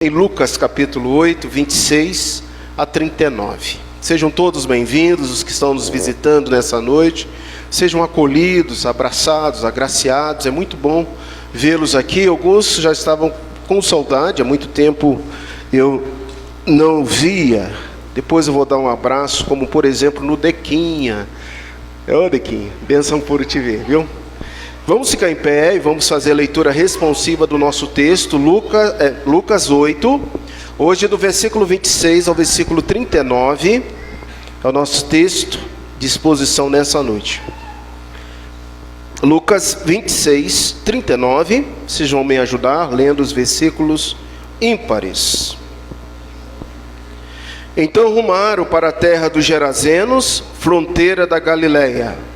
Em Lucas capítulo 8, 26 a 39. Sejam todos bem-vindos, os que estão nos visitando nessa noite. Sejam acolhidos, abraçados, agraciados. É muito bom vê-los aqui. Alguns já estavam com saudade, há muito tempo eu não via. Depois eu vou dar um abraço, como por exemplo no Dequinha. Ô Dequinha, bênção por te ver, viu? Vamos ficar em pé e vamos fazer a leitura responsiva do nosso texto, Lucas 8, hoje do versículo 26 ao versículo 39, é o nosso texto de exposição nessa noite. Lucas 26, 39, vocês vão me ajudar lendo os versículos ímpares. Então rumaram para a terra dos Gerazenos, fronteira da Galileia.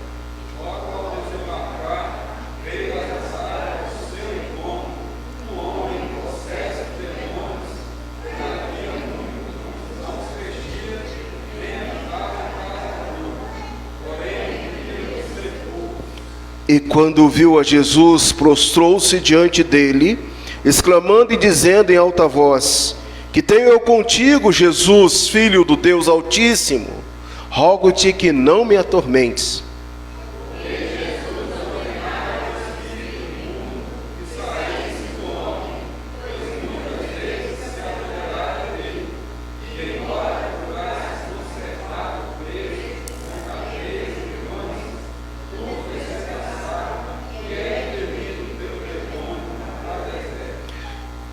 E quando viu a Jesus, prostrou-se diante dele, exclamando e dizendo em alta voz: Que tenho eu contigo, Jesus, Filho do Deus Altíssimo? Rogo-te que não me atormentes.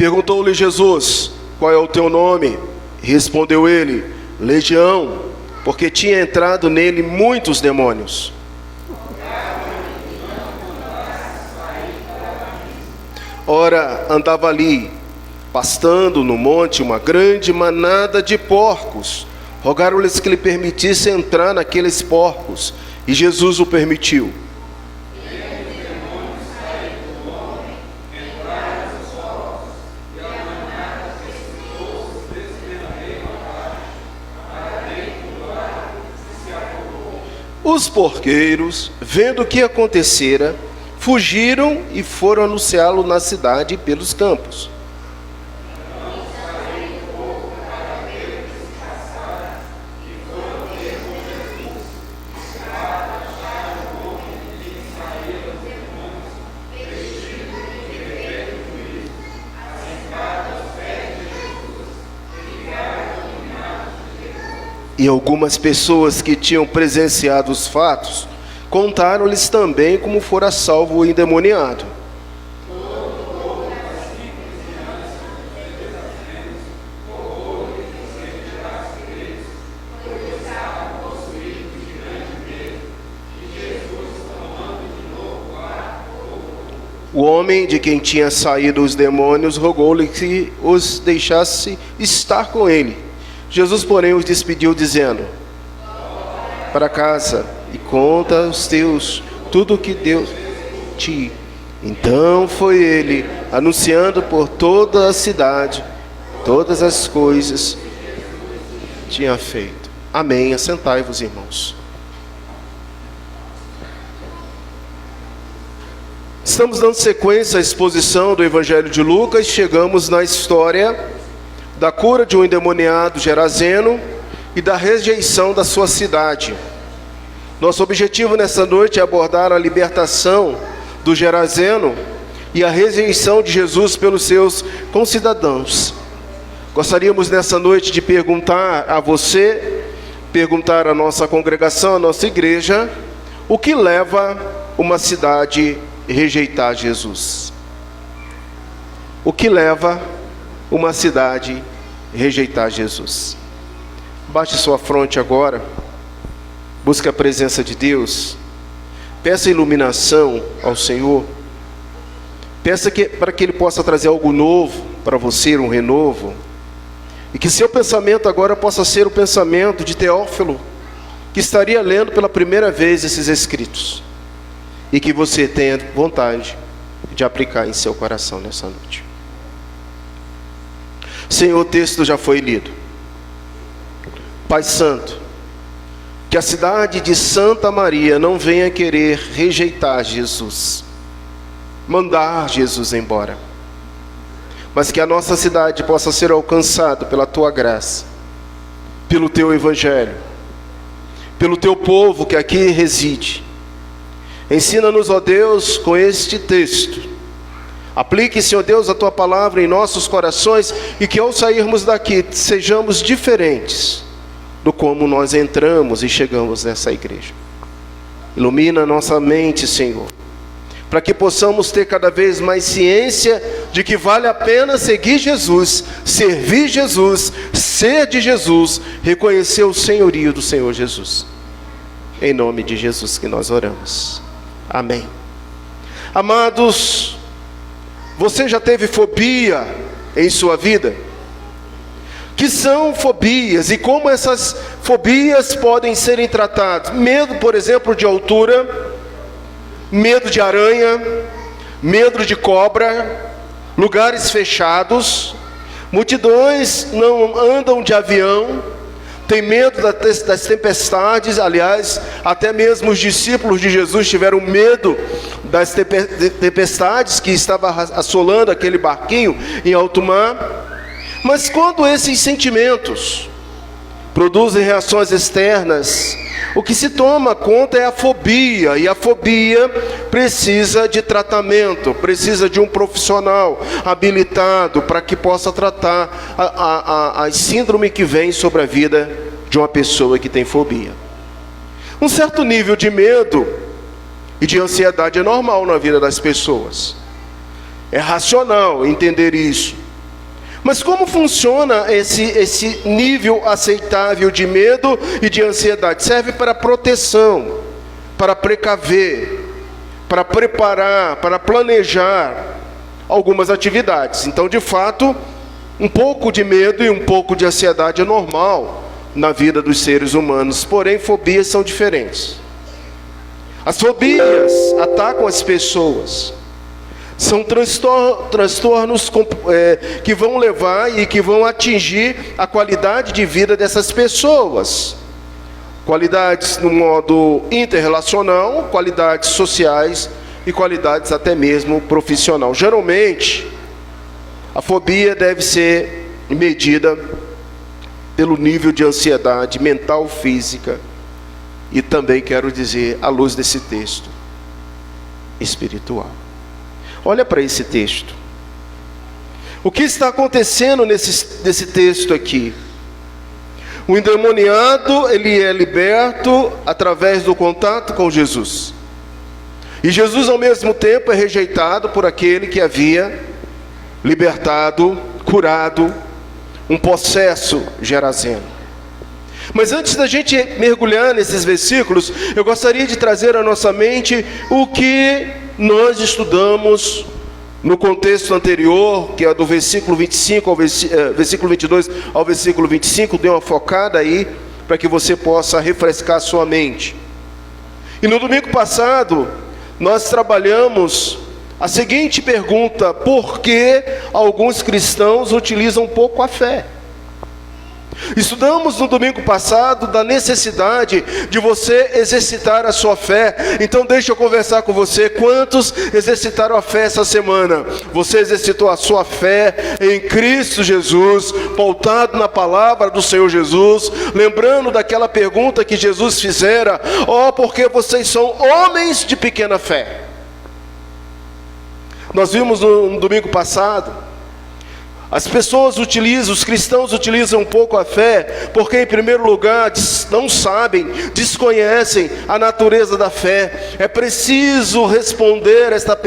Perguntou-lhe Jesus: Qual é o teu nome? Respondeu ele: Legião, porque tinha entrado nele muitos demônios. Ora, andava ali, pastando no monte, uma grande manada de porcos. Rogaram-lhes que lhe permitisse entrar naqueles porcos, e Jesus o permitiu. Os porqueiros, vendo o que acontecera, fugiram e foram anunciá-lo na cidade e pelos campos. E algumas pessoas que tinham presenciado os fatos, contaram-lhes também como fora salvo o endemoniado. O homem de quem tinha saído os demônios rogou-lhe que os deixasse estar com ele. Jesus, porém, os despediu, dizendo: Para casa e conta aos teus tudo o que Deus te. Então foi ele, anunciando por toda a cidade todas as coisas que tinha feito. Amém. Assentai-vos, irmãos. Estamos dando sequência à exposição do Evangelho de Lucas. Chegamos na história da cura de um endemoniado gerazeno e da rejeição da sua cidade. Nosso objetivo nessa noite é abordar a libertação do gerazeno e a rejeição de Jesus pelos seus concidadãos. Gostaríamos nessa noite de perguntar a você, perguntar à nossa congregação, à nossa igreja, o que leva uma cidade a rejeitar Jesus? O que leva uma cidade a rejeitar Jesus? Baixe sua fronte agora, busque a presença de Deus, peça iluminação ao Senhor, peça para que Ele possa trazer algo novo para você, um renovo, e que seu pensamento agora possa ser o pensamento de Teófilo, que estaria lendo pela primeira vez esses escritos, e que você tenha vontade de aplicar em seu coração nessa noite. Senhor, o texto já foi lido. Pai Santo, que a cidade de Santa Maria não venha querer rejeitar Jesus, mandar Jesus embora. mas que a nossa cidade possa ser alcançada pela tua graça, pelo teu evangelho, pelo teu povo que aqui reside. Ensina-nos, ó Deus, com este texto. Aplique, Senhor Deus, a tua palavra em nossos corações e que ao sairmos daqui sejamos diferentes do como nós entramos e chegamos nessa igreja. Ilumina nossa mente, Senhor, para que possamos ter cada vez mais ciência de que vale a pena seguir Jesus, servir Jesus, ser de Jesus, reconhecer o senhorio do Senhor Jesus. Em nome de Jesus que nós oramos. Amém. Amados, você já teve fobia em sua vida? Que são fobias e como essas fobias podem serem tratadas? Medo, por exemplo, de altura, medo de aranha, medo de cobra, lugares fechados, multidões não andam de avião, tem medo das tempestades. Aliás, até mesmo os discípulos de Jesus tiveram medo das tempestades que estavam assolando aquele barquinho em alto mar. Mas quando esses sentimentos produzem reações externas, o que se toma conta é a fobia, e a fobia precisa de tratamento, precisa de um profissional habilitado para que possa tratar a síndrome que vem sobre a vida de uma pessoa que tem fobia. Um certo nível de medo e de ansiedade é normal na vida das pessoas. É racional entender isso. Mas como funciona esse nível aceitável de medo e de ansiedade? Serve para proteção, para precaver, para preparar, para planejar algumas atividades. Então, de fato, um pouco de medo e um pouco de ansiedade é normal na vida dos seres humanos. Porém, fobias são diferentes. As fobias atacam as pessoas. São transtornos que vão levar e que vão atingir a qualidade de vida dessas pessoas. Qualidades no modo interrelacional, qualidades sociais e qualidades até mesmo profissional. Geralmente, a fobia deve ser medida pelo nível de ansiedade mental, física e também, quero dizer, à luz desse texto, espiritual. Olha para esse texto. O que está acontecendo nesse texto aqui? O endemoniado, ele é liberto através do contato com Jesus. E Jesus, ao mesmo tempo, é rejeitado por aquele que havia libertado, curado um possesso gerazeno. Mas antes da gente mergulhar nesses versículos, eu gostaria de trazer à nossa mente o que nós estudamos no contexto anterior, que é do versículo 25 ao versículo 22 ao versículo 25, dê uma focada aí, para que você possa refrescar a sua mente. E no domingo passado, nós trabalhamos a seguinte pergunta: por que alguns cristãos utilizam pouco a fé? Estudamos no domingo passado da necessidade de você exercitar a sua fé. Então deixa eu conversar com você. Quantos exercitaram a fé essa semana? Você exercitou a sua fé em Cristo Jesus, pautado na palavra do Senhor Jesus, lembrando daquela pergunta que Jesus fizera: porque vocês são homens de pequena fé. Nós vimos no domingo passado, as pessoas utilizam, os cristãos utilizam um pouco a fé, porque em primeiro lugar não sabem, desconhecem a natureza da fé. É preciso responder essa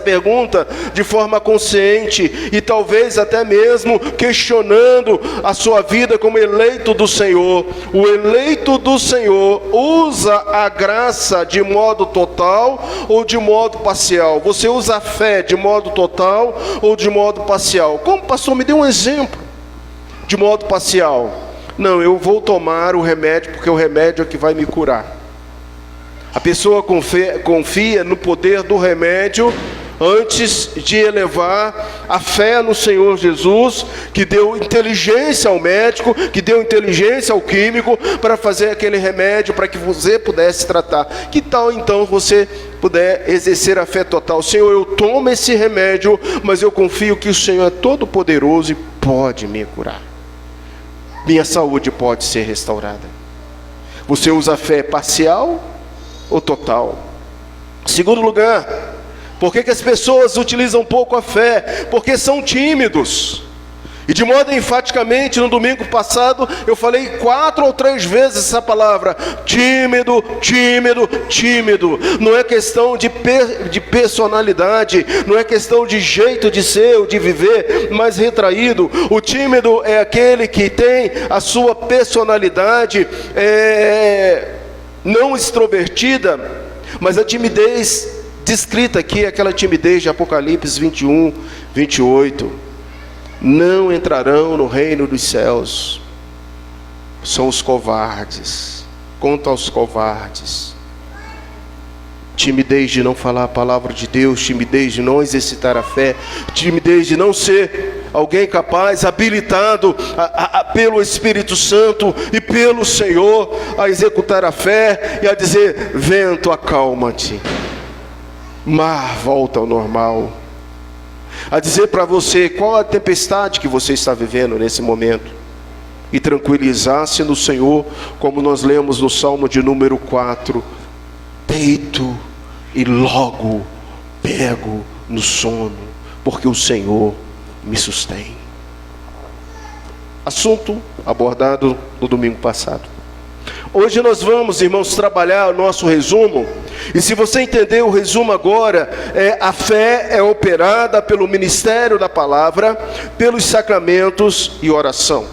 pergunta de forma consciente e talvez até mesmo questionando a sua vida como eleito do Senhor. O eleito do Senhor usa a graça de modo total ou de modo parcial? Você usa a fé de modo total ou de modo parcial? Como, pastor, me dê um exemplo de modo parcial. Não, eu vou tomar o remédio porque o remédio é que vai me curar. A pessoa confia no poder do remédio antes de elevar a fé no Senhor Jesus, que deu inteligência ao médico, que deu inteligência ao químico, para fazer aquele remédio, para que você pudesse tratar. Que tal então você puder exercer a fé total? Senhor, eu tomo esse remédio, mas eu confio que o Senhor é todo poderoso e pode me curar. Minha saúde pode ser restaurada. Você usa a fé parcial ou total? Segundo lugar, por que as pessoas utilizam pouco a fé? Porque são tímidos. E de modo enfaticamente, no domingo passado, eu falei 4 ou 3 vezes essa palavra: tímido, tímido, tímido. Não é questão de personalidade, não é questão de jeito de ser ou de viver, mas retraído. O tímido é aquele que tem a sua personalidade não extrovertida, mas a timidez descrita aqui é aquela timidez de Apocalipse 21, 28. Não entrarão no reino dos céus. São os covardes. Conta aos covardes. Timidez de não falar a palavra de Deus, timidez de não exercitar a fé, timidez de não ser alguém capaz, habilitado pelo Espírito Santo e pelo Senhor a executar a fé e a dizer: vento, acalma-te. Mar, volta ao normal. A dizer para você qual a tempestade que você está vivendo nesse momento, e tranquilizar-se no Senhor, como nós lemos no Salmo de número 4: deito e logo pego no sono, porque o Senhor me sustém. Assunto abordado no domingo passado. Hoje nós vamos, irmãos, trabalhar o nosso resumo. E se você entender o resumo agora, a fé é operada pelo ministério da palavra, pelos sacramentos e oração.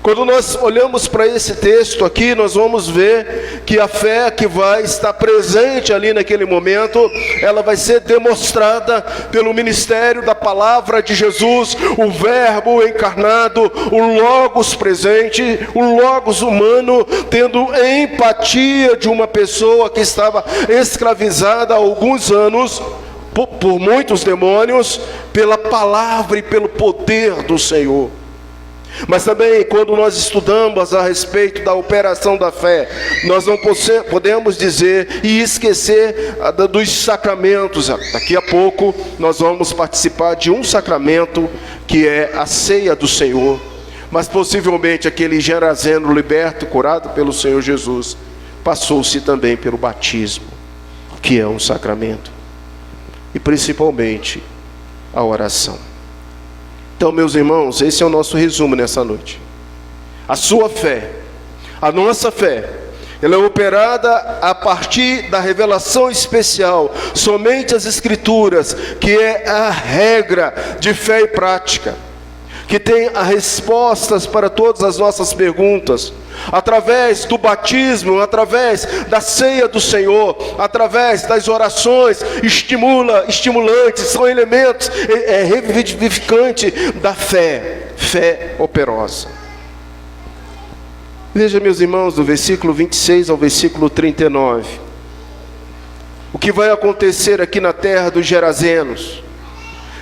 Quando nós olhamos para esse texto aqui, nós vamos ver que a fé que vai estar presente ali naquele momento, ela vai ser demonstrada pelo ministério da palavra de Jesus, o verbo encarnado, o Logos presente, o Logos humano, tendo empatia de uma pessoa que estava escravizada há alguns anos por muitos demônios, pela palavra e pelo poder do Senhor. Mas também, quando nós estudamos a respeito da operação da fé, nós não podemos dizer e esquecer dos sacramentos. Daqui a pouco nós vamos participar de um sacramento, que é a ceia do Senhor. Mas possivelmente aquele Gerazeno liberto, curado pelo Senhor Jesus, passou-se também pelo batismo, que é um sacramento. E principalmente a oração. Então, meus irmãos, esse é o nosso resumo nessa noite. A sua fé, a nossa fé, ela é operada a partir da revelação especial, somente as Escrituras, que é a regra de fé e prática, que tem as respostas para todas as nossas perguntas, através do batismo, através da ceia do Senhor, através das orações estimulantes, são elementos revivificantes da fé operosa. Veja, meus irmãos, do versículo 26 ao versículo 39, o que vai acontecer aqui na terra dos Gerazenos.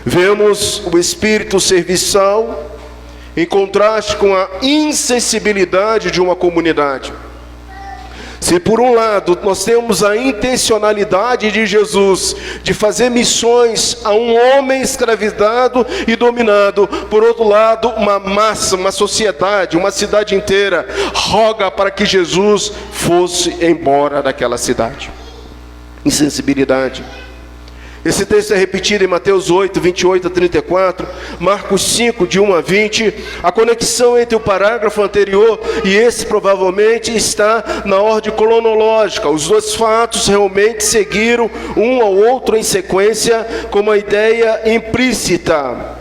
Vemos o espírito serviçal em contraste com a insensibilidade de uma comunidade. Se por um lado nós temos a intencionalidade de Jesus de fazer missões a um homem escravizado e dominado, por outro lado uma massa, uma sociedade, uma cidade inteira roga para que Jesus fosse embora daquela cidade. Insensibilidade. Esse texto é repetido em Mateus 8, 28 a 34, Marcos 5, de 1 a 20. A conexão entre o parágrafo anterior e esse provavelmente está na ordem cronológica. Os dois fatos realmente seguiram um ao outro em sequência, com uma ideia implícita.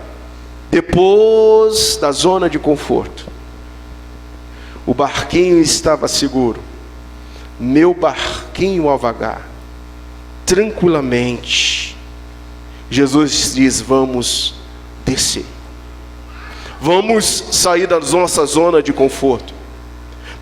Depois da zona de conforto, o barquinho estava seguro. Meu barquinho a vagar, tranquilamente. Jesus diz: vamos descer. Vamos sair da nossa zona de conforto.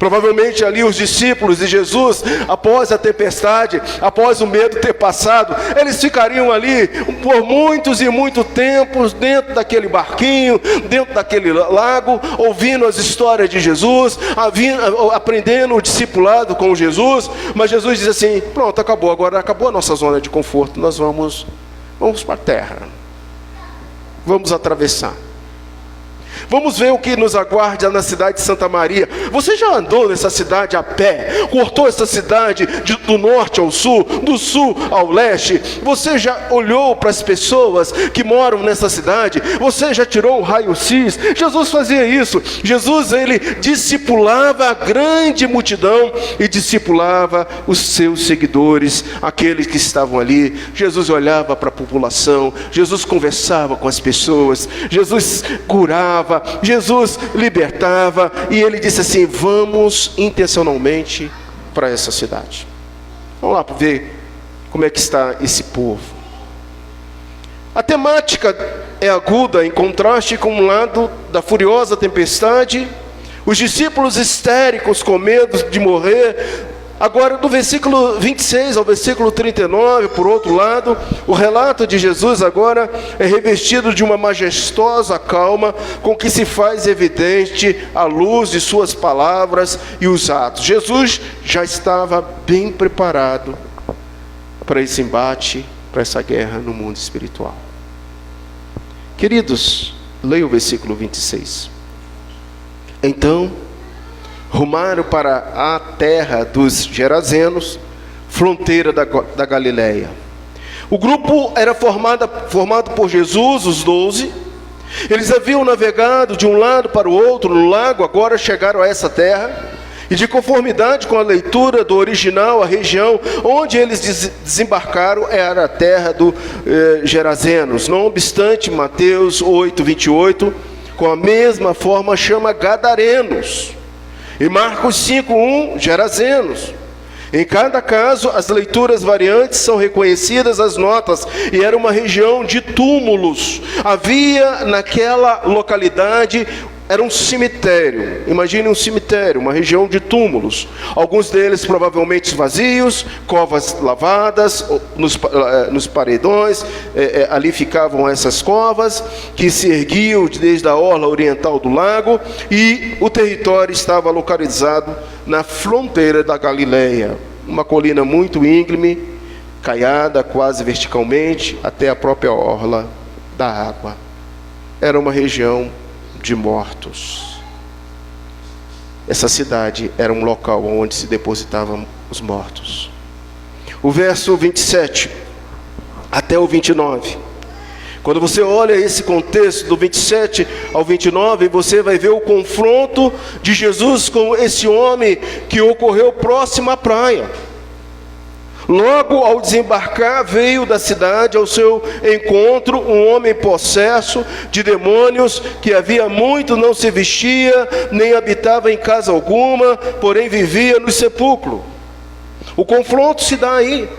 Provavelmente ali os discípulos de Jesus, após a tempestade, após o medo ter passado, eles ficariam ali por muitos e muitos tempos dentro daquele barquinho, dentro daquele lago, ouvindo as histórias de Jesus, aprendendo o discipulado com Jesus. Mas Jesus diz assim: pronto, acabou, agora acabou a nossa zona de conforto, nós vamos para a terra, vamos atravessar. Vamos ver o que nos aguarda na cidade de Santa Maria. Você já andou nessa cidade a pé? Cortou essa cidade do norte ao sul, do sul ao leste? Você já olhou para as pessoas que moram nessa cidade? Você já tirou o raio-x? Jesus fazia isso. Jesus, ele discipulava a grande multidão e discipulava os seus seguidores, aqueles que estavam ali. Jesus olhava para a população, Jesus conversava com as pessoas, Jesus curava, Jesus libertava, e ele disse assim: vamos intencionalmente para essa cidade. Vamos lá para ver como é que está esse povo. A temática é aguda, em contraste com o lado da furiosa tempestade, os discípulos histéricos com medo de morrer. Agora, do versículo 26 ao versículo 39, por outro lado, o relato de Jesus agora é revestido de uma majestosa calma, com que se faz evidente a luz de suas palavras e os atos. Jesus já estava bem preparado para esse embate, para essa guerra no mundo espiritual. Queridos, leia o versículo 26. Então, rumaram para a terra dos Gerazenos, fronteira da Galileia. O grupo era formado por Jesus, os 12. Eles haviam navegado de um lado para o outro no lago, agora chegaram a essa terra. E de conformidade com a leitura do original, a região onde eles desembarcaram era a terra dos Gerazenos. Não obstante, Mateus 8:28, com a mesma forma chama Gadarenos. E Marcos 5:1, Gerazenos. Em cada caso, as leituras variantes são reconhecidas as notas, e era uma região de túmulos. Havia naquela localidade, era um cemitério. Imagine um cemitério, uma região de túmulos. Alguns deles provavelmente vazios, covas lavadas nos paredões. Ali ficavam essas covas que se erguiam desde a orla oriental do lago, e o território estava localizado na fronteira da Galileia. Uma colina muito íngreme, caiada quase verticalmente até a própria orla da água. Era uma região de mortos. Essa cidade era um local onde se depositavam os mortos. O verso 27 até o 29. Quando você olha esse contexto do 27 ao 29, você vai ver o confronto de Jesus com esse homem que ocorreu próximo à praia. Logo ao desembarcar, veio da cidade ao seu encontro um homem possesso de demônios, que havia muito não se vestia, nem habitava em casa alguma, porém vivia no sepulcro. O confronto se dá aí.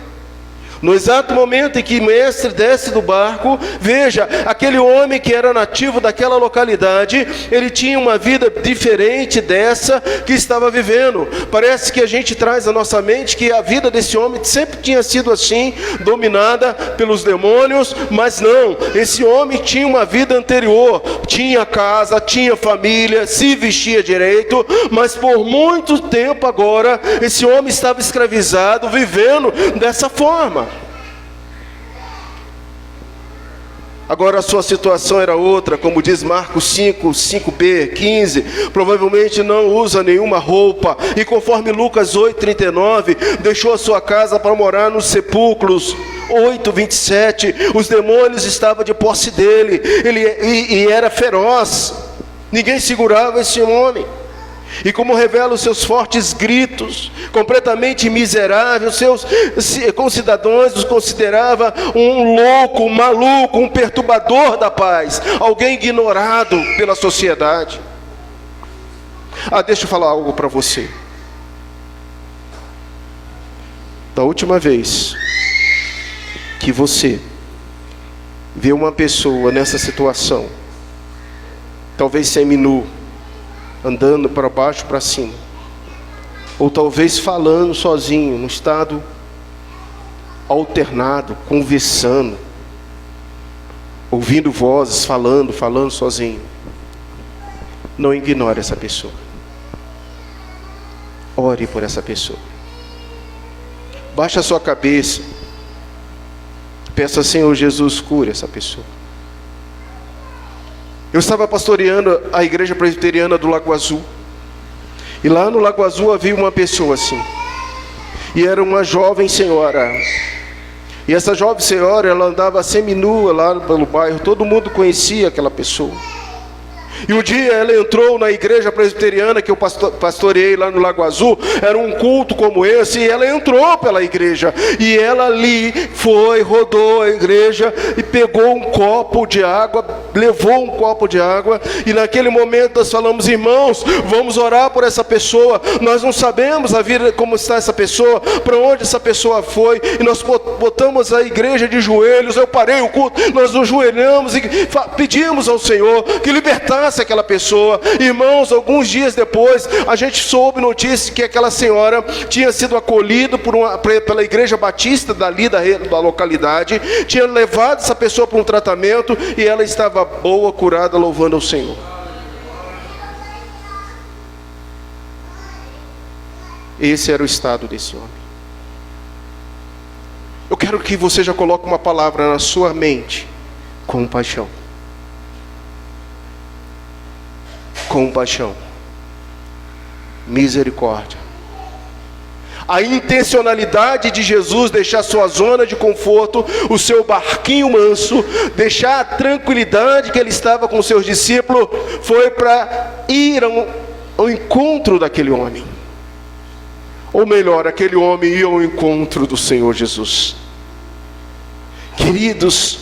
No exato momento em que o mestre desce do barco, veja, aquele homem que era nativo daquela localidade, ele tinha uma vida diferente dessa que estava vivendo. Parece que a gente traz à nossa mente que a vida desse homem sempre tinha sido assim, dominada pelos demônios, mas não, esse homem tinha uma vida anterior, tinha casa, tinha família, se vestia direito, mas por muito tempo agora, esse homem estava escravizado, vivendo dessa forma. Agora a sua situação era outra, como diz Marcos 5b, 15, provavelmente não usa nenhuma roupa, e conforme Lucas 8:39, deixou a sua casa para morar nos sepulcros. 8:27, os demônios estavam de posse dele, e era feroz, ninguém segurava esse homem. E como revela os seus fortes gritos, completamente miserável, seus concidadãos os considerava um louco, um maluco, um perturbador da paz, alguém ignorado pela sociedade. Deixa eu falar algo para você. Da última vez que você vê uma pessoa nessa situação, talvez semi-nu, andando para baixo, para cima, ou talvez falando sozinho, num estado alternado, conversando, ouvindo vozes, falando sozinho. Não ignore essa pessoa. Ore por essa pessoa. Baixe a sua cabeça. Peça, Senhor Jesus, cure essa pessoa. Eu estava pastoreando a igreja presbiteriana do Lago Azul. E lá no Lago Azul havia uma pessoa assim. E era uma jovem senhora. E essa jovem senhora, ela andava seminua lá pelo bairro. Todo mundo conhecia aquela pessoa. E um dia ela entrou na igreja presbiteriana que eu pastoreei lá no Lago Azul. Era um culto como esse. E ela entrou pela igreja. E ela ali rodou a igreja e pegou um copo de água, levou um copo de água. E naquele momento nós falamos: irmãos, vamos orar por essa pessoa. Nós não sabemos a vida, como está essa pessoa, para onde essa pessoa foi. E nós botamos a igreja de joelhos. Eu parei o culto, nós nos joelhamos e pedimos ao Senhor que libertasse aquela pessoa. Irmãos, alguns dias depois a gente soube notícia que aquela senhora tinha sido acolhida pela igreja batista dali da localidade, tinha levado essa pessoa para um tratamento e ela estava boa, curada, louvando ao Senhor. Esse era o estado desse homem. Eu quero que você já coloque uma palavra na sua mente: compaixão. Compaixão, misericórdia. A intencionalidade de Jesus deixar sua zona de conforto, o seu barquinho manso, deixar a tranquilidade que ele estava com seus discípulos, foi para ir ao encontro daquele homem. Ou melhor, aquele homem ia ao encontro do Senhor Jesus. Queridos,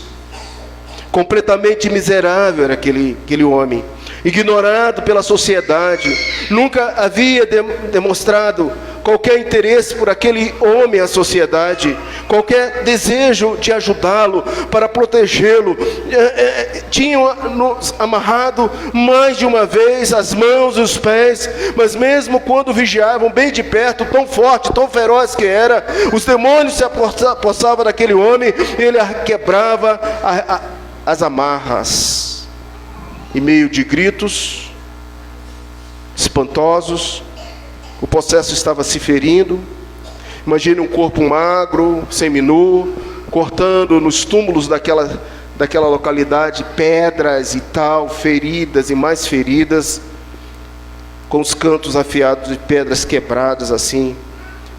completamente miserável era aquele homem, ignorado pela sociedade, nunca havia demonstrado qualquer interesse por aquele homem à sociedade, qualquer desejo de ajudá-lo, para protegê-lo. Tinham amarrado mais de uma vez as mãos e os pés, mas mesmo quando vigiavam bem de perto, tão forte, tão feroz que era, os demônios se apossavam daquele homem, ele quebrava as amarras. Em meio de gritos espantosos, o possesso estava se ferindo. Imagine um corpo magro, seminu, cortando nos túmulos daquela localidade, pedras e tal, feridas e mais feridas, com os cantos afiados de pedras quebradas. Assim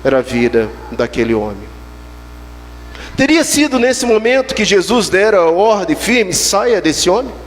era a vida daquele homem. Teria sido nesse momento que Jesus dera a ordem firme: saia desse homem.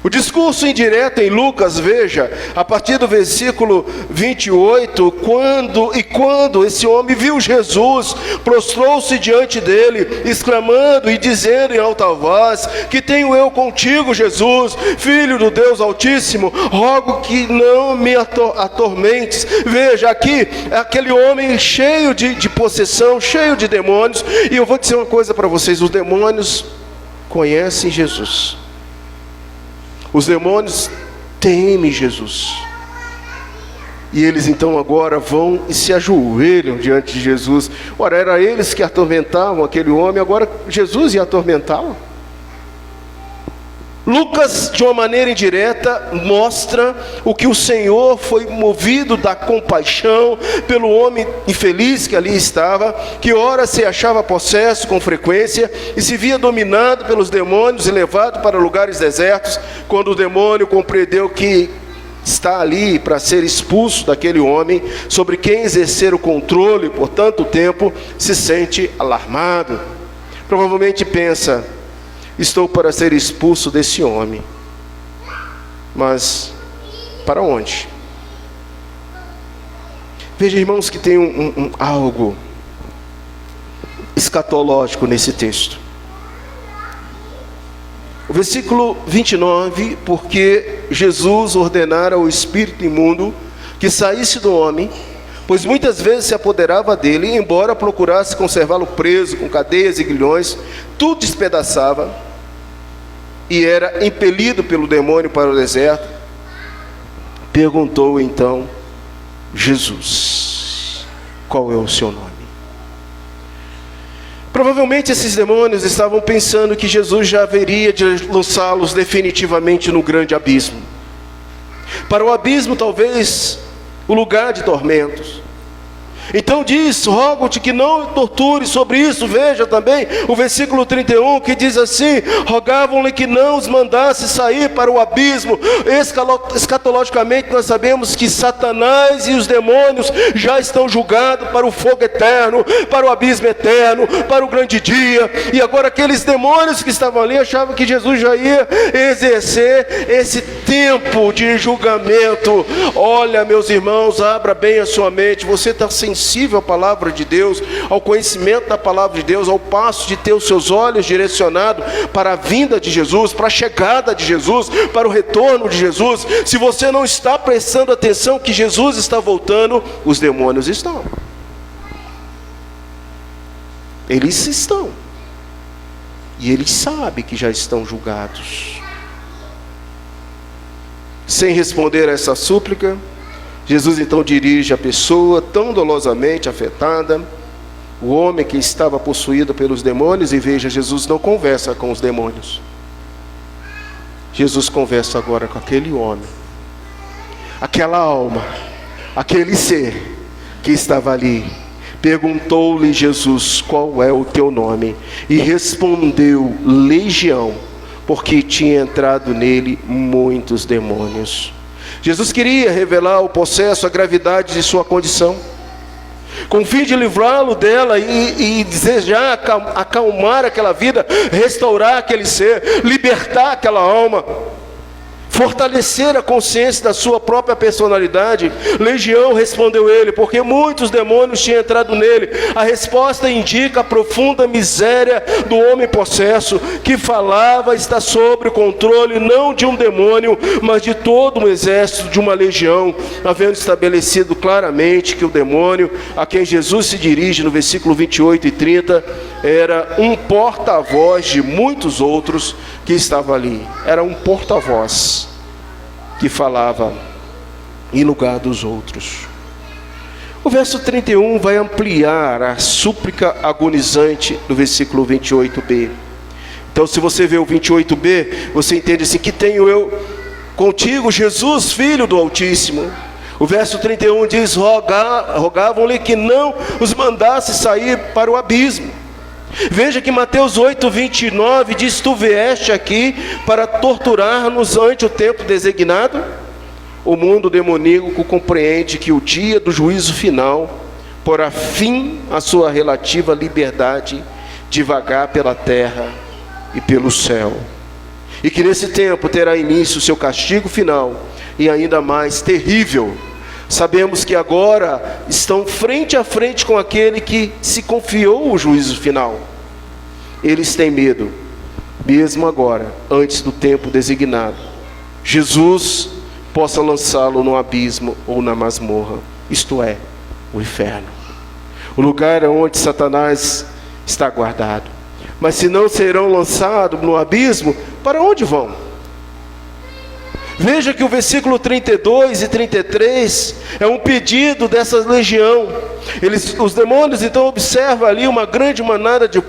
O discurso indireto em Lucas, veja, a partir do versículo 28, quando esse homem viu Jesus, prostrou-se diante dele, exclamando e dizendo em alta voz: que tenho eu contigo, Jesus, Filho do Deus Altíssimo, rogo que não me atormentes. Veja, aqui, aquele homem cheio de possessão, cheio de demônios. E eu vou dizer uma coisa para vocês: os demônios conhecem Jesus. Os demônios temem Jesus. E eles então agora vão e se ajoelham diante de Jesus. Ora, era eles que atormentavam aquele homem, agora Jesus ia atormentá-lo. Lucas, de uma maneira indireta, mostra o que o Senhor foi movido da compaixão pelo homem infeliz que ali estava, que ora se achava possesso com frequência e se via dominado pelos demônios e levado para lugares desertos. Quando o demônio compreendeu que está ali para ser expulso daquele homem, sobre quem exercer o controle por tanto tempo, se sente alarmado. Provavelmente pensa: estou para ser expulso desse homem, mas para onde? Veja, irmãos, que tem algo escatológico nesse texto. O versículo 29, porque Jesus ordenara ao espírito imundo que saísse do homem, pois muitas vezes se apoderava dele, embora procurasse conservá-lo preso com cadeias e grilhões, tudo despedaçava, e era impelido pelo demônio para o deserto. Perguntou então: Jesus. Qual é o seu nome? Provavelmente esses demônios estavam pensando que Jesus já haveria de lançá-los definitivamente no grande abismo. Para o abismo, talvez, o lugar de tormentos. Então diz: rogo-te que não torture sobre isso. Veja também o versículo 31, que diz assim: rogavam-lhe que não os mandasse sair para o abismo. Escatologicamente nós sabemos que Satanás e os demônios já estão julgados para o fogo eterno, para o abismo eterno, para o grande dia. E agora aqueles demônios que estavam ali achavam que Jesus já ia exercer esse tempo de julgamento. Olha, meus irmãos, abra bem a sua mente. Você está sensível à palavra de Deus, ao conhecimento da palavra de Deus, ao passo de ter os seus olhos direcionados para a vinda de Jesus, para a chegada de Jesus, para o retorno de Jesus. Se você não está prestando atenção que Jesus está voltando, os demônios estão. Eles estão. E eles sabem que já estão julgados. Sem responder a essa súplica, Jesus então dirige a pessoa tão dolosamente afetada, o homem que estava possuído pelos demônios. E veja, Jesus não conversa com os demônios. Jesus conversa agora com aquele homem, aquela alma, aquele ser que estava ali. Perguntou-lhe Jesus: qual é o teu nome? E respondeu: Legião, porque tinha entrado nele muitos demônios. Jesus queria revelar o possesso, a gravidade de sua condição, com o fim de livrá-lo dela e desejar acalmar aquela vida, restaurar aquele ser, libertar aquela alma, fortalecer a consciência da sua própria personalidade. Legião, respondeu ele, porque muitos demônios tinham entrado nele. A resposta indica a profunda miséria do homem possesso, que falava está sob o controle não de um demônio, mas de todo um exército, de uma legião, havendo estabelecido claramente que o demônio a quem Jesus se dirige no versículo 28 e 30 era um porta-voz de muitos outros que estavam ali. Era um porta-voz que falava em lugar dos outros. O verso 31 vai ampliar a súplica agonizante do versículo 28b. Então, se você vê o 28b, você entende assim: que tenho eu contigo, Jesus, Filho do Altíssimo. O verso 31 diz: rogavam-lhe que não os mandasse sair para o abismo. Veja que Mateus 8:29 diz: tu vieste aqui para torturar-nos ante o tempo designado. O mundo demoníaco compreende que o dia do juízo final porá fim à sua relativa liberdade de vagar pela terra e pelo céu, e que nesse tempo terá início o seu castigo final, e ainda mais terrível. Sabemos que agora estão frente a frente com aquele que se confiou o juízo final. Eles têm medo, mesmo agora, antes do tempo designado, Jesus possa lançá-lo no abismo ou na masmorra, isto é, o inferno, o lugar onde Satanás está guardado. Mas se não serão lançados no abismo, para onde vão? Veja que o versículo 32 e 33 é um pedido dessa legião. Os demônios então observam ali uma grande manada de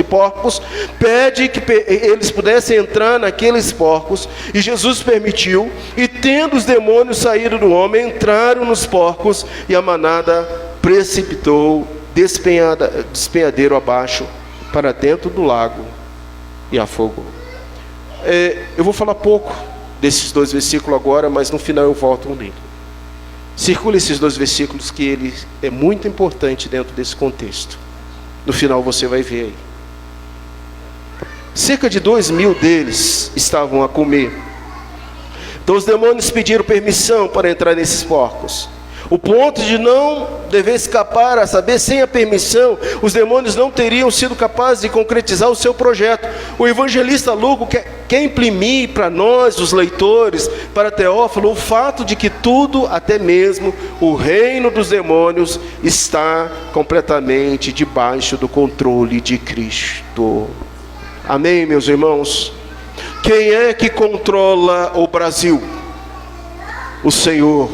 porcos, pede que eles pudessem entrar naqueles porcos, e Jesus permitiu, e tendo os demônios saído do homem, entraram nos porcos, e a manada precipitou despenhadeiro abaixo, para dentro do lago, e afogou. Eu vou falar pouco desses dois versículos agora, mas no final eu volto um link. Circule esses dois versículos, que ele é muito importante dentro desse contexto. No final você vai ver aí. Cerca de 2.000 deles estavam a comer. Então os demônios pediram permissão para entrar nesses porcos. O ponto de não dever escapar, a saber, sem a permissão, os demônios não teriam sido capazes de concretizar o seu projeto. O evangelista Lucas quer imprimir para nós, os leitores, para Teófilo, o fato de que tudo, até mesmo o reino dos demônios, está completamente debaixo do controle de Cristo. Amém, meus irmãos? Quem é que controla o Brasil? O Senhor.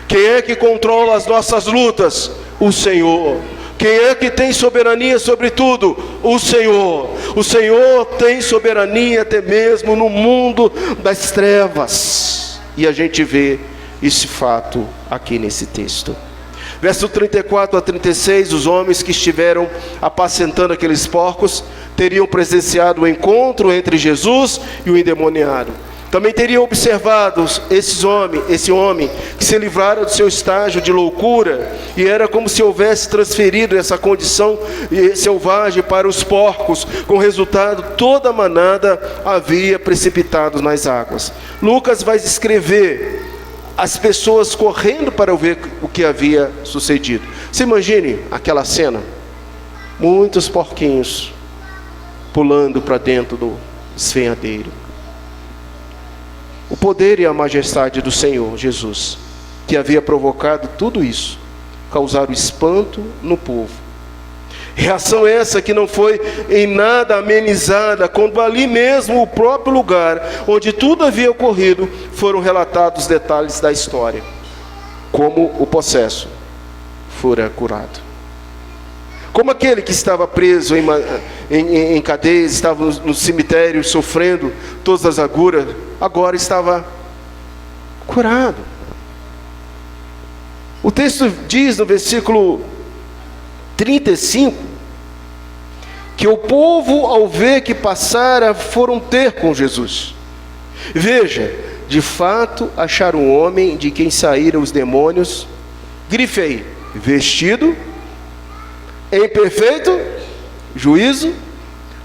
Quem é que controla as nossas lutas? O Senhor. Quem é que tem soberania sobre tudo? O Senhor. O Senhor tem soberania até mesmo no mundo das trevas. E a gente vê esse fato aqui nesse texto. Verso 34 a 36, os homens que estiveram apacentando aqueles porcos teriam presenciado o encontro entre Jesus e o endemoniado. Também teriam observado esse homem que se livrara do seu estágio de loucura, e era como se houvesse transferido essa condição selvagem para os porcos, com resultado toda a manada havia precipitado nas águas. Lucas vai escrever as pessoas correndo para ver o que havia sucedido. Você imagine aquela cena, muitos porquinhos pulando para dentro do despenhadeiro. O poder e a majestade do Senhor Jesus, que havia provocado tudo isso, causaram espanto no povo. Reação essa que não foi em nada amenizada, quando ali mesmo, o próprio lugar onde tudo havia ocorrido, foram relatados os detalhes da história, como o possesso fora curado, como aquele que estava preso em cadeias, estava no cemitério sofrendo todas as agruras, agora estava curado. O texto diz no versículo 35, que o povo, ao ver que passara, foram ter com Jesus. Veja, de fato acharam um homem de quem saíram os demônios, grife aí, vestido, em perfeito juízo,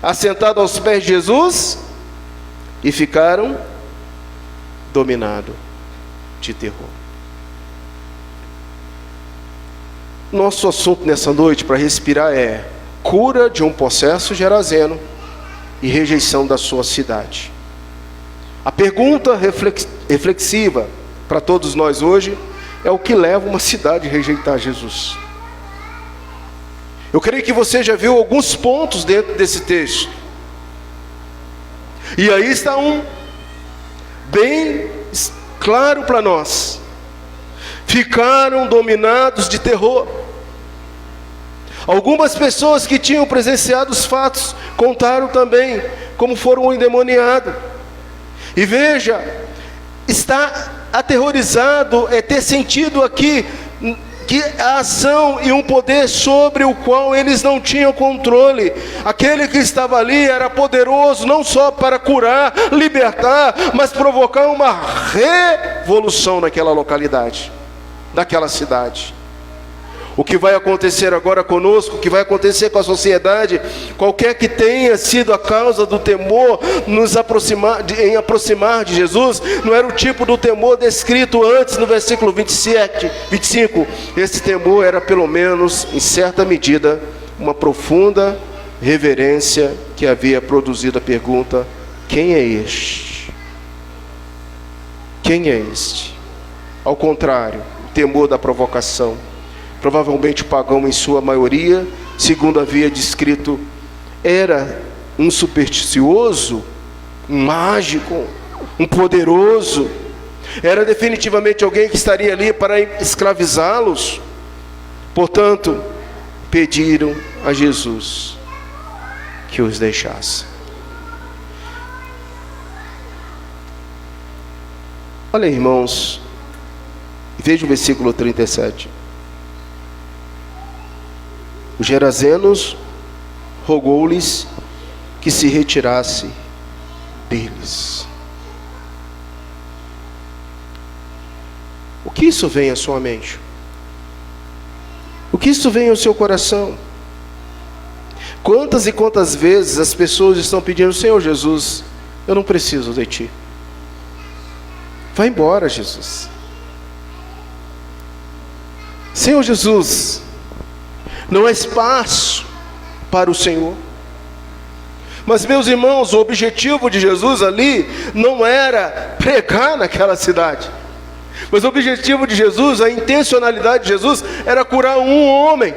assentado aos pés de Jesus, e ficaram dominados de terror. Nosso assunto nessa noite para respirar é cura de um possesso gerazeno e rejeição da sua cidade. A pergunta reflexiva para todos nós hoje é o que leva uma cidade a rejeitar Jesus. Eu creio que você já viu alguns pontos dentro desse texto. E aí está um bem claro para nós. Ficaram dominados de terror. Algumas pessoas que tinham presenciado os fatos contaram também como foram endemoniados. E veja, está aterrorizado, é ter sentido aqui que a ação e um poder sobre o qual eles não tinham controle. Aquele que estava ali era poderoso não só para curar, libertar, mas provocar uma revolução naquela localidade, naquela cidade. O que vai acontecer agora conosco, o que vai acontecer com a sociedade, qualquer que tenha sido a causa do temor em aproximar de Jesus, não era o tipo do temor descrito antes no versículo 25. Esse temor era, pelo menos em certa medida, uma profunda reverência que havia produzido a pergunta: quem é este? Quem é este? Ao contrário, o temor da provocação. Provavelmente o pagão em sua maioria, segundo havia descrito, era um supersticioso, um mágico, um poderoso. Era definitivamente alguém que estaria ali para escravizá-los. Portanto, pediram a Jesus que os deixasse. Olha, irmãos, veja o versículo 37. Os gerazenos rogou-lhes que se retirasse deles. O que isso vem à sua mente? O que isso vem ao seu coração? Quantas e quantas vezes as pessoas estão pedindo: Senhor Jesus, eu não preciso de Ti. Vai embora, Jesus. Senhor Jesus, não há espaço para o Senhor. Mas, meus irmãos, o objetivo de Jesus ali não era pregar naquela cidade. Mas o objetivo de Jesus, a intencionalidade de Jesus, era curar um homem.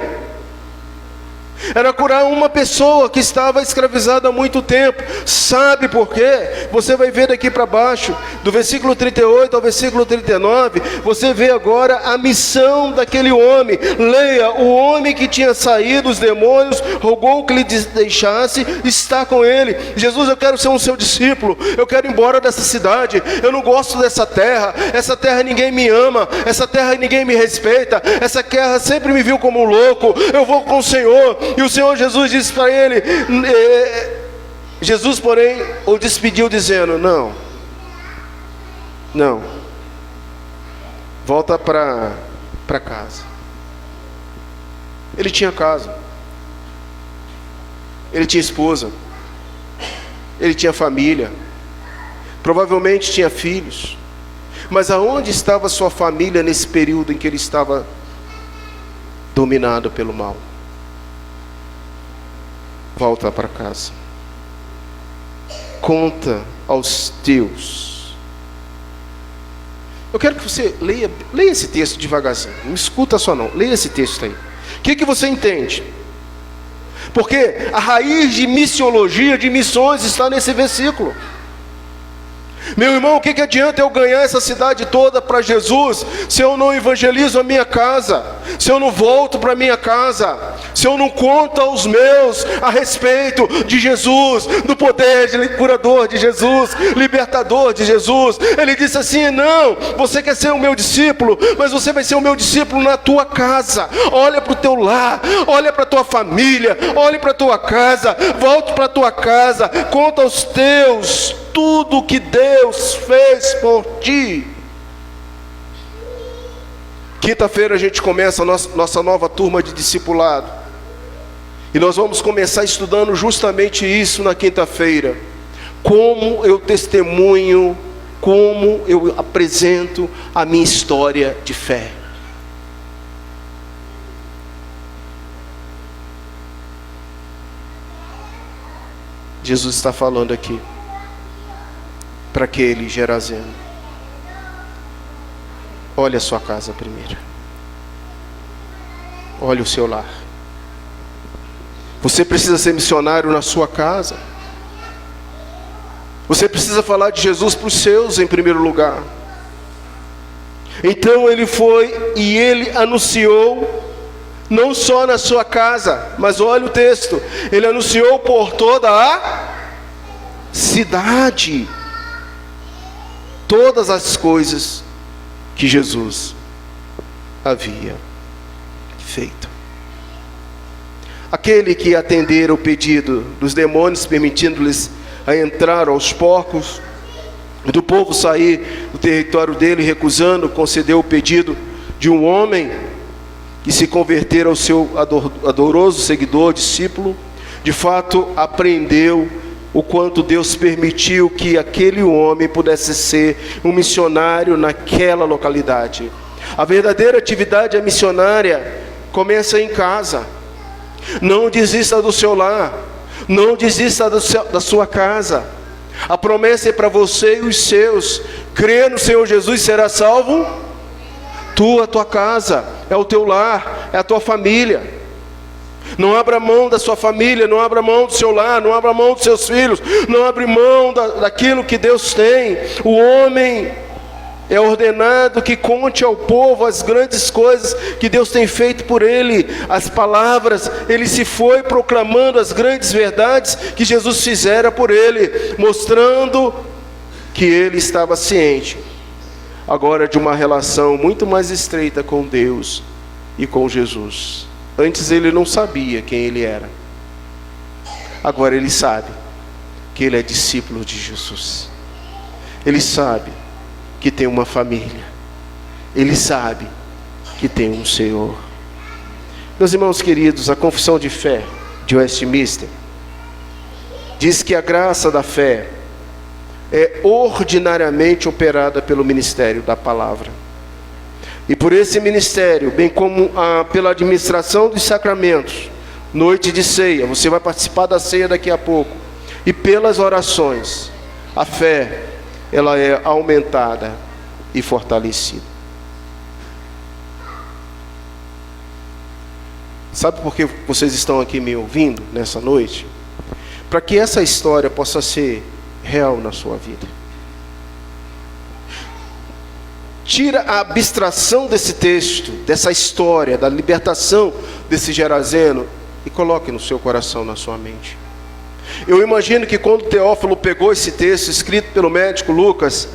Era curar uma pessoa que estava escravizada há muito tempo. Sabe por quê? Você vai ver daqui para baixo, do versículo 38 ao versículo 39, você vê agora a missão daquele homem. Leia: o homem que tinha saído os demônios, rogou que lhe deixasse estar com ele. Jesus, eu quero ser um seu discípulo, eu quero ir embora dessa cidade, eu não gosto dessa terra, essa terra ninguém me ama, essa terra ninguém me respeita, essa terra sempre me viu como um louco, eu vou com o Senhor. E o Senhor Jesus disse para ele, Jesus, porém, o despediu dizendo: não, volta para casa. Ele tinha casa, ele tinha esposa, ele tinha família, provavelmente tinha filhos. Mas aonde estava sua família nesse período em que ele estava dominado pelo mal? Volta para casa. Conta aos teus. Eu quero que você leia esse texto devagarzinho. Não escuta só não. Leia esse texto aí. O que você entende? Porque a raiz de missiologia, de missões, está nesse versículo. Meu irmão, o que adianta eu ganhar essa cidade toda para Jesus, se eu não evangelizo a minha casa, se eu não volto para a minha casa, se eu não conto aos meus a respeito de Jesus, do poder de curador de Jesus, libertador de Jesus? Ele disse assim: não, você quer ser o meu discípulo, mas você vai ser o meu discípulo na tua casa. Olha para o teu lar, olha para a tua família, olha para a tua casa, volte para a tua casa, conta aos teus tudo que Deus fez por ti. Quinta-feira a gente começa a nossa nova turma de discipulado. E nós vamos começar estudando justamente isso na quinta-feira. Como eu testemunho, como eu apresento a minha história de fé. Jesus está falando aqui para aquele Gerazeno: olha a sua casa primeiro, olha o seu lar. Você precisa ser missionário na sua casa. Você precisa falar de Jesus para os seus em primeiro lugar. Então ele foi e ele anunciou, não só na sua casa, mas olha o texto, ele anunciou por toda a cidade todas as coisas que Jesus havia feito. Aquele que atendera o pedido dos demônios, permitindo-lhes a entrar aos porcos, do povo sair do território dele, recusando, concedeu o pedido de um homem que se converter ao seu adoroso seguidor, discípulo. De fato, aprendeu o quanto Deus permitiu que aquele homem pudesse ser um missionário naquela localidade. A verdadeira atividade missionária começa em casa. Não desista do seu lar, não desista da sua casa. A promessa é para você e os seus: crê no Senhor Jesus, será salvo a tua casa, é o teu lar, é a tua família. Não abra mão da sua família, não abra mão do seu lar, não abra mão dos seus filhos, não abra mão daquilo que Deus tem. O homem é ordenado que conte ao povo as grandes coisas que Deus tem feito por ele, as palavras. Ele se foi proclamando as grandes verdades que Jesus fizera por ele, mostrando que ele estava ciente agora de uma relação muito mais estreita com Deus e com Jesus. Antes ele não sabia quem ele era. Agora ele sabe que ele é discípulo de Jesus. Ele sabe que tem uma família. Ele sabe que tem um Senhor. Meus irmãos queridos, a confissão de fé de Westminster diz que a graça da fé é ordinariamente operada pelo ministério da palavra. E por esse ministério, bem como pela administração dos sacramentos, noite de ceia, você vai participar da ceia daqui a pouco, e pelas orações, a fé, ela é aumentada e fortalecida. Sabe por que vocês estão aqui me ouvindo nessa noite? Para que essa história possa ser real na sua vida. Tira a abstração desse texto, dessa história, da libertação desse Gerazeno, e coloque no seu coração, na sua mente. Eu imagino que quando Teófilo pegou esse texto, escrito pelo médico Lucas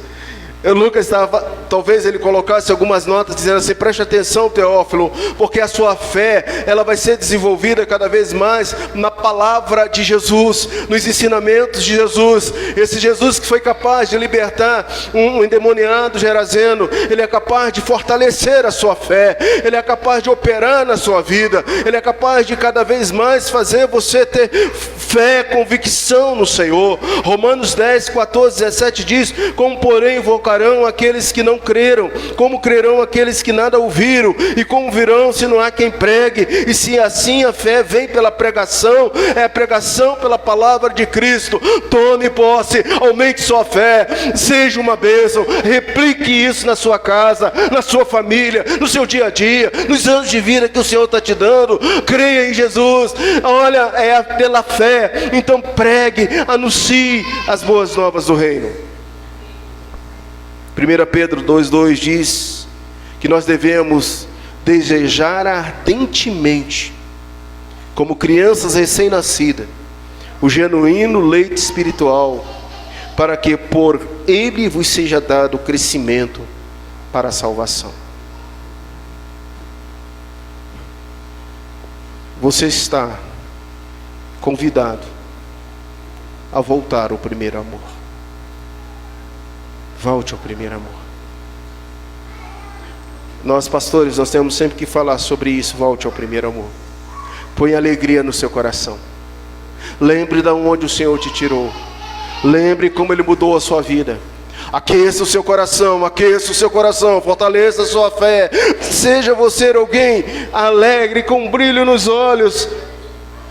estava, talvez ele colocasse algumas notas dizendo assim: preste atenção, Teófilo, porque a sua fé, ela vai ser desenvolvida cada vez mais na palavra de Jesus, nos ensinamentos de Jesus. Esse Jesus que foi capaz de libertar um endemoniado Gerazeno, ele é capaz de fortalecer a sua fé, ele é capaz de operar na sua vida, ele é capaz de cada vez mais fazer você ter fé, convicção no Senhor. Romanos 10, 14, 17 diz: como porém invocarão aqueles que não creram, como crerão aqueles que nada ouviram, e como virão se não há quem pregue? E se assim a fé vem pela pregação, é a pregação pela palavra de Cristo. Tome posse, aumente sua fé, seja uma bênção, replique isso na sua casa, na sua família, no seu dia a dia, nos anos de vida que o Senhor está te dando. Creia em Jesus, olha, é pela fé. Então pregue, anuncie as boas novas do reino. 1 Pedro 2,2 diz que nós devemos desejar ardentemente, como crianças recém-nascidas, o genuíno leite espiritual, para que por ele vos seja dado crescimento para a salvação. Você está convidado a voltar ao primeiro amor. Volte ao primeiro amor. Nós, pastores, nós temos sempre que falar sobre isso. Volte ao primeiro amor. Põe alegria no seu coração. Lembre de onde o Senhor te tirou. Lembre como Ele mudou a sua vida. Aqueça o seu coração, fortaleça a sua fé. Seja você alguém alegre, com um brilho nos olhos.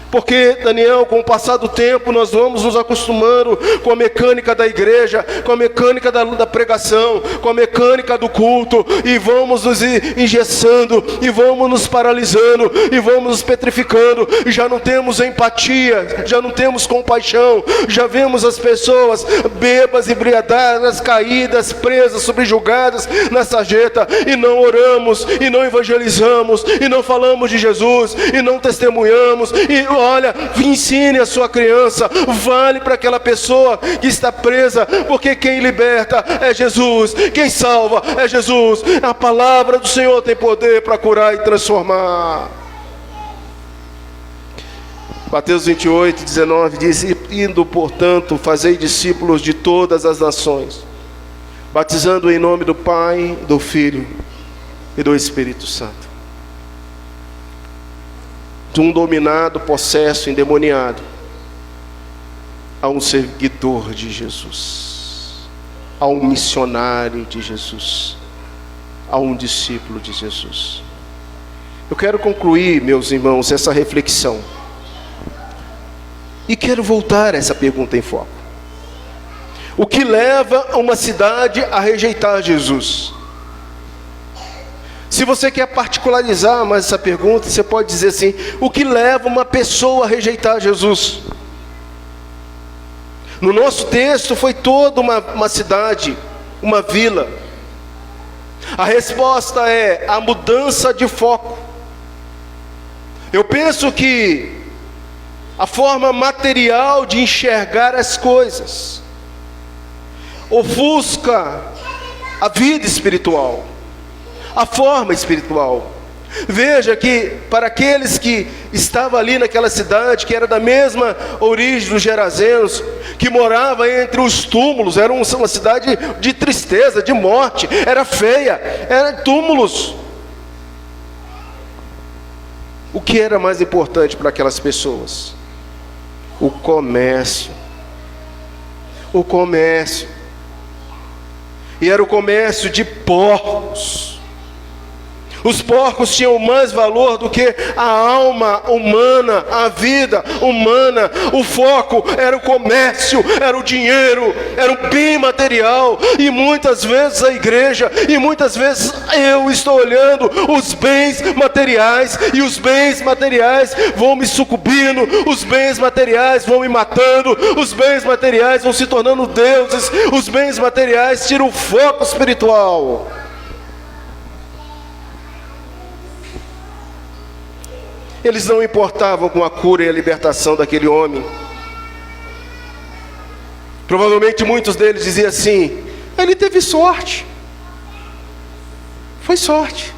Porque, Daniel, com o passar do tempo, nós vamos nos acostumando com a mecânica da igreja, com a mecânica da pregação, com a mecânica do culto, e vamos nos engessando, e vamos nos paralisando, e vamos nos petrificando, e já não temos empatia, já não temos compaixão, já vemos as pessoas bêbadas, embriagadas, caídas, presas, subjugadas na sarjeta, e não oramos, e não evangelizamos, e não falamos de Jesus, e não testemunhamos, e olha, ensine a sua criança, vale para aquela pessoa que está presa, porque quem liberta é Jesus, quem salva é Jesus. A palavra do Senhor tem poder para curar e transformar. Mateus 28, 19 diz: indo, portanto, fazei discípulos de todas as nações, batizando em nome do Pai, do Filho e do Espírito Santo. De um dominado, possesso, endemoniado, a um seguidor de Jesus, a um missionário de Jesus, a um discípulo de Jesus. Eu quero concluir, meus irmãos, essa reflexão, e quero voltar a essa pergunta em foco. O que leva uma cidade a rejeitar Jesus? Se você quer particularizar mais essa pergunta, você pode dizer assim: o que leva uma pessoa a rejeitar Jesus? No nosso texto foi toda uma cidade, uma vila. A resposta é a mudança de foco. Eu penso que a forma material de enxergar as coisas ofusca a vida espiritual, a forma espiritual. Veja que para aqueles que estavam ali naquela cidade, que era da mesma origem dos Gerazenos, que morava entre os túmulos, era uma cidade de tristeza, de morte, era feia, era túmulos. O que era mais importante para aquelas pessoas? O comércio. O comércio. E era o comércio de porcos. Os porcos tinham mais valor do que a alma humana, a vida humana. O foco era o comércio, era o dinheiro, era o bem material. E muitas vezes a igreja, e muitas vezes eu estou olhando os bens materiais, e os bens materiais vão me sucumbindo, os bens materiais vão me matando, os bens materiais vão se tornando deuses, os bens materiais tiram o foco espiritual. Eles não importavam com a cura e a libertação daquele homem. Provavelmente muitos deles diziam assim: ele teve sorte. Foi sorte.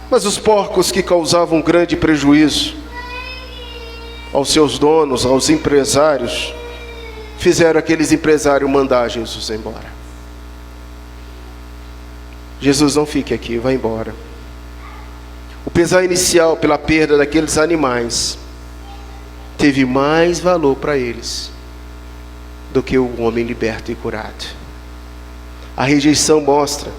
Mas os porcos que causavam grande prejuízo aos seus donos, aos empresários, fizeram aqueles empresários mandar Jesus embora. Jesus, não fique aqui, vai embora. O pesar inicial pela perda daqueles animais teve mais valor para eles do que o homem liberto e curado. A rejeição mostra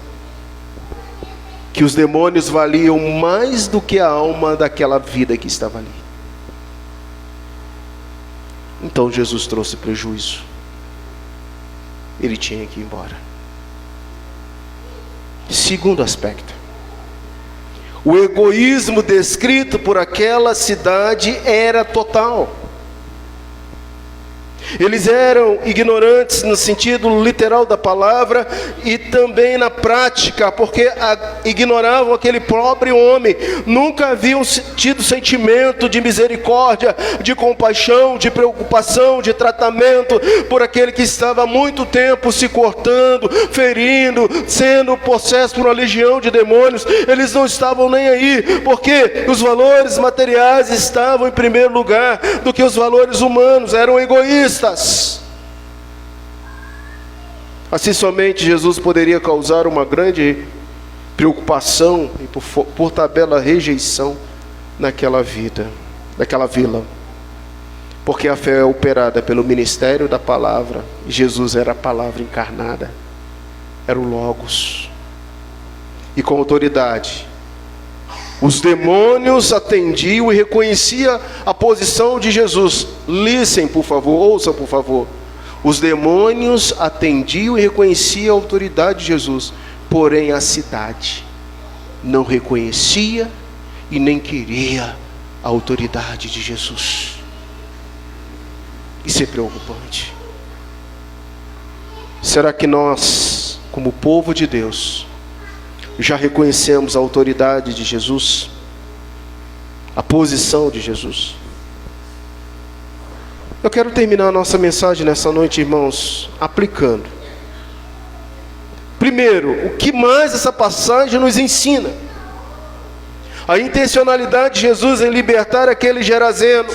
que os demônios valiam mais do que a alma daquela vida que estava ali. Então Jesus trouxe prejuízo. Ele tinha que ir embora. Segundo aspecto, o egoísmo descrito por aquela cidade era total. Eles eram ignorantes no sentido literal da palavra e também na prática, porque ignoravam aquele pobre homem. Nunca haviam tido sentimento de misericórdia, de compaixão, de preocupação, de tratamento por aquele que estava há muito tempo se cortando, ferindo, sendo possesso por uma legião de demônios. Eles não estavam nem aí, porque os valores materiais estavam em primeiro lugar do que os valores humanos. Eram egoístas. Assim somente Jesus poderia causar uma grande preocupação e por tabela rejeição naquela vila, porque a fé é operada pelo ministério da palavra, e Jesus era a palavra encarnada, era o Logos, e com autoridade os demônios atendiam e reconheciam a posição de Jesus. Listen, por favor, ouçam, por favor. Os demônios atendiam e reconheciam a autoridade de Jesus, porém a cidade não reconhecia e nem queria a autoridade de Jesus. Isso é preocupante. Será que nós, como povo de Deus, já reconhecemos a autoridade de Jesus? A posição de Jesus? Eu quero terminar a nossa mensagem nessa noite, irmãos, aplicando. Primeiro, o que mais essa passagem nos ensina? A intencionalidade de Jesus em libertar aquele Gerazeno.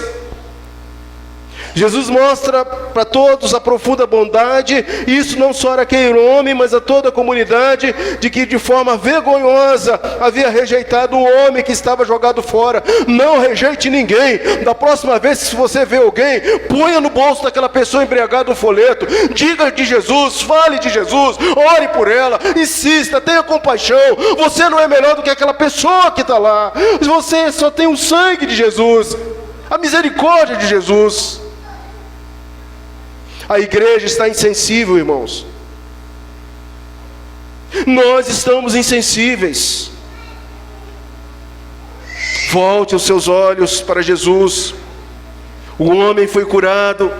Jesus mostra para todos a profunda bondade, e isso não só aquele homem, mas a toda a comunidade, de que de forma vergonhosa havia rejeitado o homem que estava jogado fora. Não rejeite ninguém. Da próxima vez, se você vê alguém, ponha no bolso daquela pessoa embriagada um folheto, diga de Jesus, fale de Jesus, ore por ela, insista, tenha compaixão. Você não é melhor do que aquela pessoa que está lá. Você só tem o sangue de Jesus, a misericórdia de Jesus. A igreja está insensível, irmãos. Nós estamos insensíveis. Volte os seus olhos para Jesus. O homem foi curado,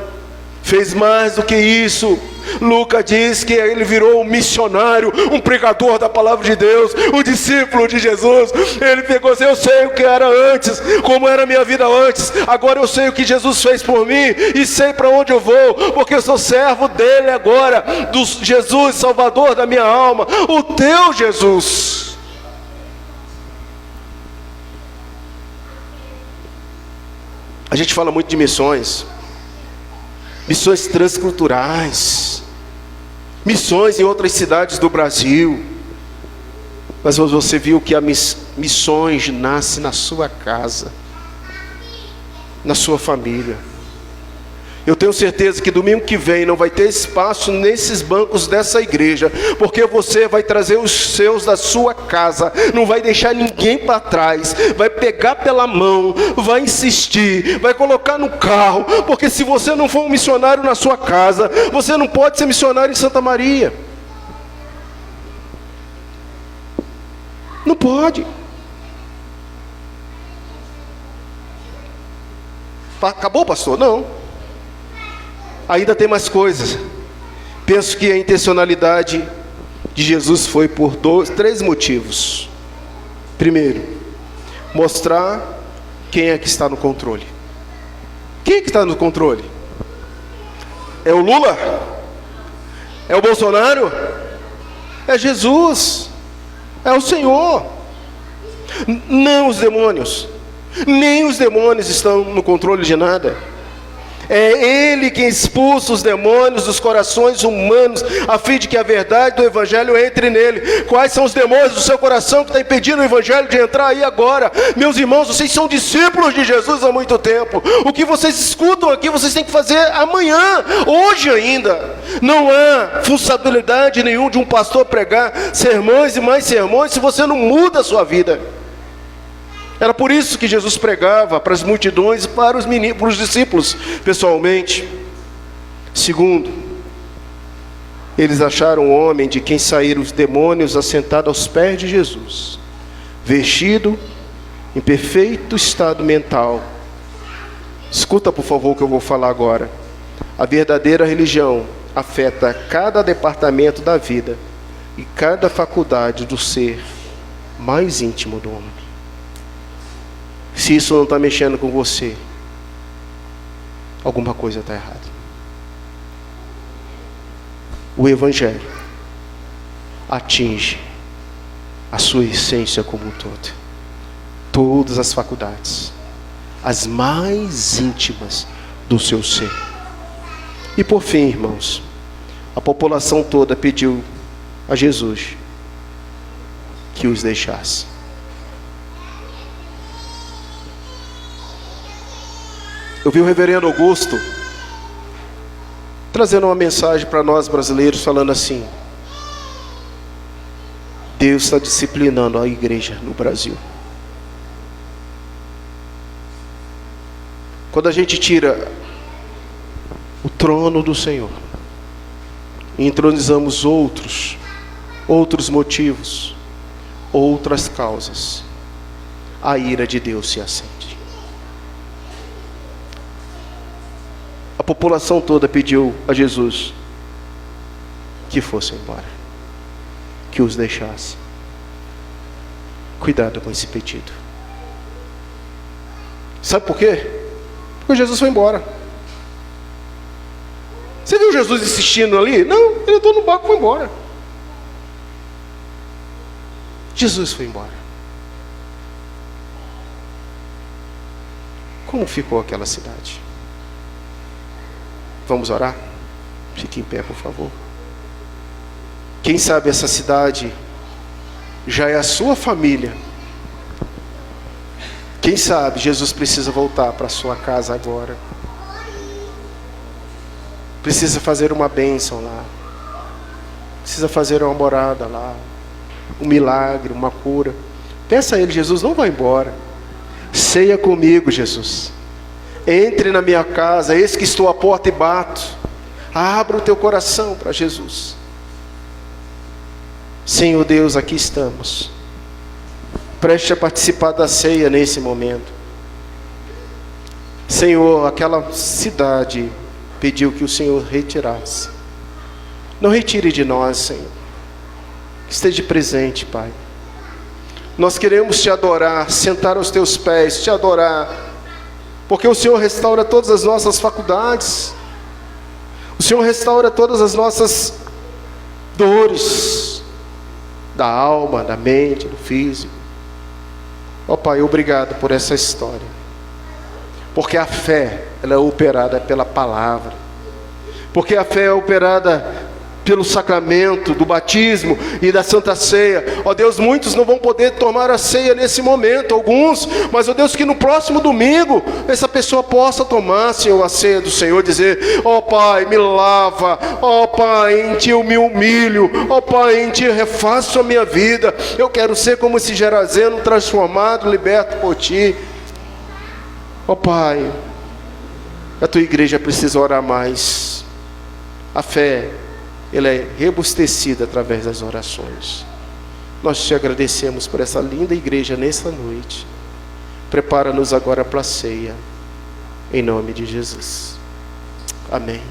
fez mais do que isso. Lucas diz que ele virou um missionário, um pregador da palavra de Deus, um discípulo de Jesus. Ele pegou assim: eu sei o que era antes, como era a minha vida antes, agora eu sei o que Jesus fez por mim, e sei para onde eu vou, porque eu sou servo dele agora, do Jesus, Salvador da minha alma, o teu Jesus. A gente fala muito de missões, missões transculturais, missões em outras cidades do Brasil. Mas você viu que as missões nascem na sua casa, na sua família. Eu tenho certeza que domingo que vem não vai ter espaço nesses bancos dessa igreja, porque você vai trazer os seus da sua casa, não vai deixar ninguém para trás, vai pegar pela mão, vai insistir, vai colocar no carro, porque se você não for um missionário na sua casa, você não pode ser missionário em Santa Maria. Não pode. Acabou, pastor? Não. Ainda tem mais coisas. Penso que a intencionalidade de Jesus foi por 3 motivos. Primeiro, mostrar quem é que está no controle. Quem é que está no controle? É o Lula? É o Bolsonaro? É Jesus? É o Senhor? Não os demônios. Nem os demônios estão no controle de nada. É Ele quem expulsa os demônios dos corações humanos, a fim de que a verdade do Evangelho entre nele. Quais são os demônios do seu coração que está impedindo o Evangelho de entrar aí agora? Meus irmãos, vocês são discípulos de Jesus há muito tempo. O que vocês escutam aqui, vocês têm que fazer amanhã, hoje ainda. Não há funcionalidade nenhuma de um pastor pregar sermões e mais sermões se você não muda a sua vida. Era por isso que Jesus pregava para as multidões e para os discípulos pessoalmente. Segundo, eles acharam um homem de quem saíram os demônios assentado aos pés de Jesus, vestido em perfeito estado mental. Escuta por favor o que eu vou falar agora. A verdadeira religião afeta cada departamento da vida e cada faculdade do ser mais íntimo do homem. Se isso não está mexendo com você, alguma coisa está errada. O Evangelho atinge a sua essência como um todo, todas as faculdades, as mais íntimas do seu ser. E por fim, irmãos, a população toda pediu a Jesus que os deixasse. Eu vi o reverendo Augusto trazendo uma mensagem para nós brasileiros, falando assim: Deus está disciplinando a igreja no Brasil. Quando a gente tira o trono do Senhor e entronizamos outros motivos, outras causas, a ira de Deus se acende. A população toda pediu a Jesus que fossem embora, que os deixasse. Cuidado com esse pedido. Sabe por quê? Porque Jesus foi embora. Você viu Jesus insistindo ali? Não, ele entrou no barco e foi embora. Jesus foi embora. Como ficou aquela cidade? Vamos orar? Fique em pé, por favor. Quem sabe essa cidade já é a sua família. Quem sabe Jesus precisa voltar para a sua casa agora. Precisa fazer uma bênção lá. Precisa fazer uma morada lá. Um milagre, uma cura. Peça a Ele: Jesus, não vá embora. Ceia comigo, Jesus. Entre na minha casa, eis que estou à porta e bato. Abra o teu coração para Jesus. Senhor Deus, aqui estamos. Preste a participar da ceia nesse momento. Senhor, aquela cidade pediu que o Senhor retirasse. Não retire de nós, Senhor. Esteja presente, Pai. Nós queremos te adorar, sentar aos teus pés, te adorar, porque o Senhor restaura todas as nossas faculdades. O Senhor restaura todas as nossas dores, da alma, da mente, do físico. Ó Pai, obrigado por essa história. Porque a fé, ela é operada pela palavra. Porque a fé é operada pelo sacramento do batismo e da Santa Ceia. Ó Deus, muitos não vão poder tomar a ceia nesse momento, alguns, mas ó Deus, que no próximo domingo, essa pessoa possa tomar, Senhor, a ceia do Senhor, dizer: ó Pai, me lava, ó Pai, em Ti eu me humilho, ó Pai, em Ti eu refaço a minha vida, eu quero ser como esse Geraseno, transformado, liberto por Ti. Ó Pai, a Tua igreja precisa orar mais. A fé, ela é robustecida através das orações. Nós te agradecemos por essa linda igreja nessa noite. Prepara-nos agora para a ceia, em nome de Jesus. Amém.